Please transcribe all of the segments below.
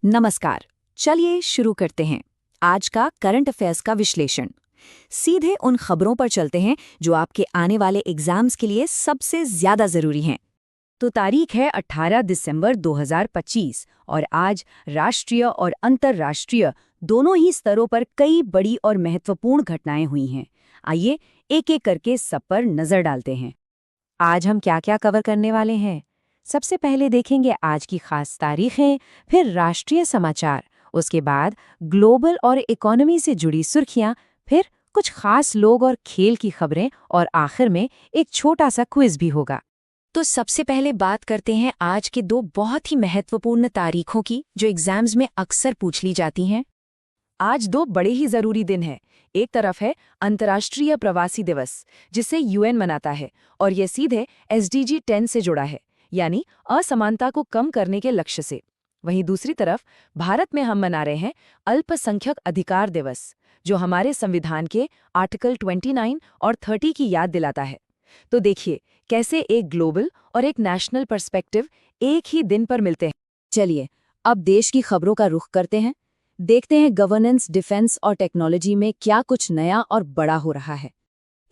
नमस्कार। चलिए शुरू करते हैं आज का करंट अफेयर्स का विश्लेषण। सीधे उन खबरों पर चलते हैं जो आपके आने वाले एग्जाम्स के लिए सबसे ज्यादा जरूरी हैं। तो तारीख है 18 दिसंबर 2025 और आज राष्ट्रीय और अंतर्राष्ट्रीय दोनों ही स्तरों पर कई बड़ी और महत्वपूर्ण घटनाएं हुई हैं। आइए एक एक करके सब पर नजर डालते हैं। आज हम क्या क्या कवर करने वाले हैं। सबसे पहले देखेंगे आज की खास तारीखें, फिर राष्ट्रीय समाचार, उसके बाद ग्लोबल और इकोनॉमी से जुड़ी सुर्खियां, फिर कुछ खास लोग और खेल की खबरें और आखिर में एक छोटा सा क्विज भी होगा। तो सबसे पहले बात करते हैं आज के दो बहुत ही महत्वपूर्ण तारीखों की जो एग्जाम्स में अक्सर पूछ ली जाती हैं। आज दो बड़े ही जरूरी दिन हैं। एक तरफ है अंतर्राष्ट्रीय प्रवासी दिवस, जिसे यूएन मनाता है और ये सीधे SDG 10 से जुड़ा है, यानी असमानता को कम करने के लक्ष्य से। वहीं दूसरी तरफ भारत में हम मना रहे हैं अल्पसंख्यक अधिकार दिवस, जो हमारे संविधान के आर्टिकल 29 और 30 की याद दिलाता है। तो देखिए कैसे एक ग्लोबल और एक नेशनल पर्सपेक्टिव एक ही दिन पर मिलते हैं। चलिए अब देश की खबरों का रुख करते हैं। देखते हैं गवर्नेंस, डिफेंस और टेक्नोलॉजी में क्या कुछ नया और बड़ा हो रहा है।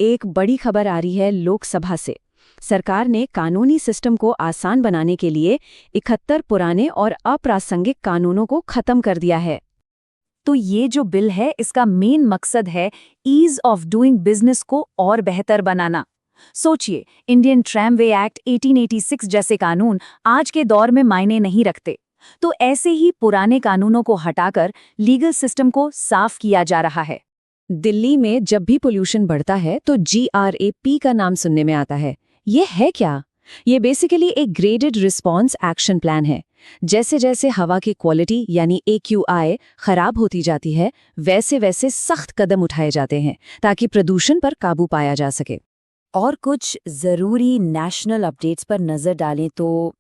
एक बड़ी खबर आ रही है लोकसभा से। सरकार ने कानूनी सिस्टम को आसान बनाने के लिए 71 पुराने और अप्रासंगिक कानूनों को खत्म कर दिया है। तो ये जो बिल है, इसका मेन मकसद है ईज ऑफ डूइंग बिजनेस को और बेहतर बनाना। सोचिए, इंडियन ट्रैमवे एक्ट 1886 जैसे कानून आज के दौर में मायने नहीं रखते। तो ऐसे ही पुराने कानूनों को हटाकर लीगल सिस्टम को साफ किया जा रहा है। दिल्ली में जब भी पोल्यूशन बढ़ता है तो GRAP का नाम सुनने में आता है। ये है क्या? ये बेसिकली एक ग्रेडेड रिस्पॉन्स एक्शन प्लान है। जैसे जैसे हवा की क्वालिटी यानी AQI खराब होती जाती है, वैसे वैसे सख्त कदम उठाए जाते हैं ताकि प्रदूषण पर काबू पाया जा सके। और कुछ जरूरी नेशनल अपडेट्स पर नजर डालें तो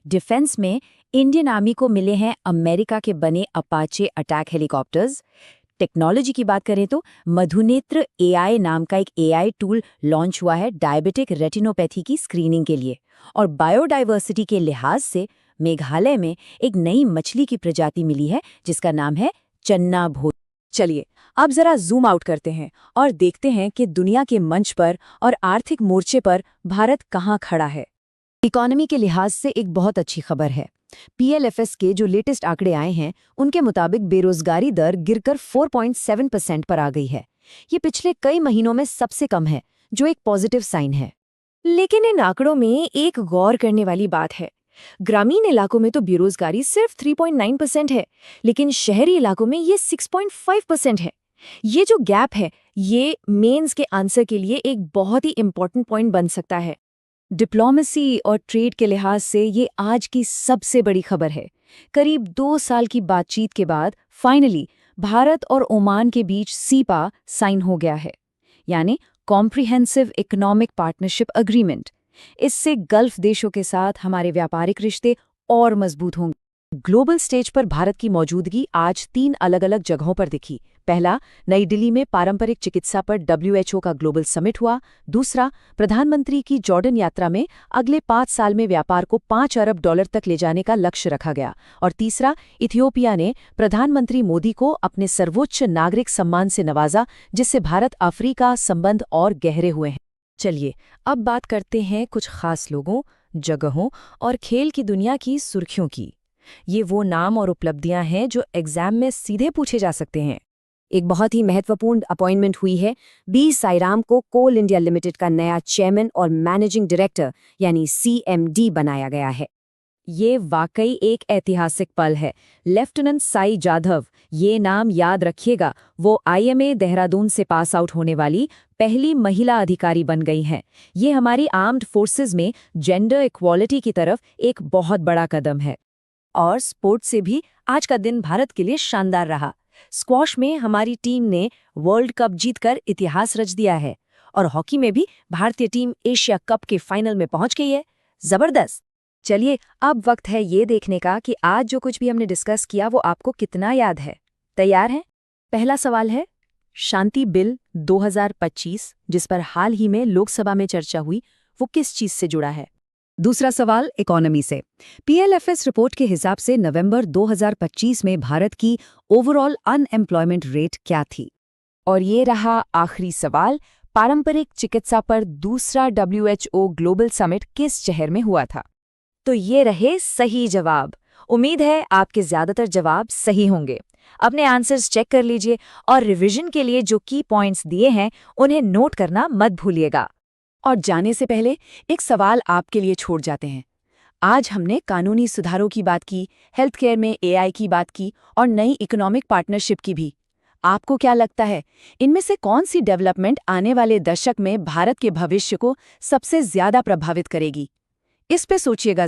डिफेंस में इंडियन आर्मी को मिले हैं अमेरिका के बने अपाचे अटैक हेलीकॉप्टर्स। टेक्नोलॉजी की बात करें तो मधुनेत्र AI नाम का एक AI टूल लॉन्च हुआ है डायबिटिक रेटिनोपैथी की स्क्रीनिंग के लिए। और बायोडाइवर्सिटी के लिहाज से मेघालय में एक नई मछली की प्रजाति मिली है जिसका नाम है चन्ना भो। चलिए अब जरा जूम आउट करते हैं और देखते हैं कि दुनिया के मंच पर और आर्थिक मोर्चे पर भारत कहाँ खड़ा है। इकोनॉमी के लिहाज से एक बहुत अच्छी खबर है। PLFS के जो लेटेस्ट आंकड़े आए हैं उनके मुताबिक बेरोजगारी दर गिरकर 4.7% पर आ गई है। ये पिछले कई महीनों में सबसे कम है, जो एक पॉजिटिव साइन है। लेकिन इन आंकड़ों में एक गौर करने वाली बात है। ग्रामीण इलाकों में तो बेरोजगारी सिर्फ 3.9% है, लेकिन शहरी इलाकों में ये 6.5% है। ये जो गैप है, ये मेंस के आंसर के लिए एक बहुत ही इंपॉर्टेंट पॉइंट बन सकता है। डिप्लोमेसी और ट्रेड के लिहाज से ये आज की सबसे बड़ी खबर है। करीब 2 साल की बातचीत के बाद फाइनली भारत और ओमान के बीच सीपा साइन हो गया है, यानी कॉम्प्रिहेंसिव इकोनॉमिक पार्टनरशिप एग्रीमेंट। इससे गल्फ देशों के साथ हमारे व्यापारिक रिश्ते और मजबूत होंगे। ग्लोबल स्टेज पर भारत की मौजूदगी आज 3 अलग-अलग जगहों पर दिखी। पहला, नई दिल्ली में पारंपरिक चिकित्सा पर WHO का ग्लोबल समिट हुआ। दूसरा, प्रधानमंत्री की जॉर्डन यात्रा में अगले 5 साल में व्यापार को $5 अरब तक ले जाने का लक्ष्य रखा गया। और तीसरा, इथियोपिया ने प्रधानमंत्री मोदी को अपने सर्वोच्च नागरिक सम्मान से नवाजा, जिससे भारत अफ्रीका संबंध और गहरे हुए हैं। चलिए अब बात करते हैं कुछ खास लोगों, जगहों और खेल की दुनिया की सुर्खियों की। ये वो नाम और उपलब्धियां हैं जो एग्जाम में सीधे पूछे जा सकते हैं। एक बहुत ही महत्वपूर्ण अपॉइंटमेंट हुई है। B साईराम को कोल इंडिया लिमिटेड का नया चेयरमैन और मैनेजिंग डायरेक्टर यानी CMD बनाया गया है। ये वाकई एक ऐतिहासिक पल है। लेफ्टिनेंट साई जाधव, ये नाम याद रखिएगा, वो IMA देहरादून से पास आउट होने वाली पहली महिला अधिकारी बन गई हैं। ये हमारी आर्म्ड फोर्सेस में जेंडर इक्वालिटी की तरफ एक बहुत बड़ा कदम है। और स्पोर्ट्स से भी आज का दिन भारत के लिए शानदार रहा। स्क्वॉश में हमारी टीम ने वर्ल्ड कप जीतकर इतिहास रच दिया है और हॉकी में भी भारतीय टीम एशिया कप के फाइनल में पहुंच गई है। जबरदस्त। चलिए अब वक्त है ये देखने का कि आज जो कुछ भी हमने डिस्कस किया वो आपको कितना याद है। तैयार हैं? पहला सवाल है, शांति बिल 2025 जिस पर हाल ही में लोकसभा में चर्चा हुई, वो किस चीज से जुड़ा है? दूसरा सवाल इकोनॉमी से। पीएलएफएस रिपोर्ट के हिसाब से नवंबर 2025 में भारत की ओवरऑल अनएम्प्लॉयमेंट रेट क्या थी? और ये रहा आखिरी सवाल, पारंपरिक चिकित्सा पर दूसरा WHO ग्लोबल समिट किस शहर में हुआ था? तो ये रहे सही जवाब। उम्मीद है आपके ज्यादातर जवाब सही होंगे। अपने आंसर्स चेक कर लीजिए और रिवीजन के लिए जो की पॉइंट्स दिए हैं उन्हें नोट करना मत भूलिएगा। और जाने से पहले एक सवाल आपके लिए छोड़ जाते हैं। आज हमने कानूनी सुधारों की बात की, हेल्थ केयर में AI की बात की और नई इकोनॉमिक पार्टनरशिप की भी। आपको क्या लगता है, इनमें से कौन सी डेवलपमेंट आने वाले दशक में भारत के भविष्य को सबसे ज्यादा प्रभावित करेगी? इस पे सोचिएगा।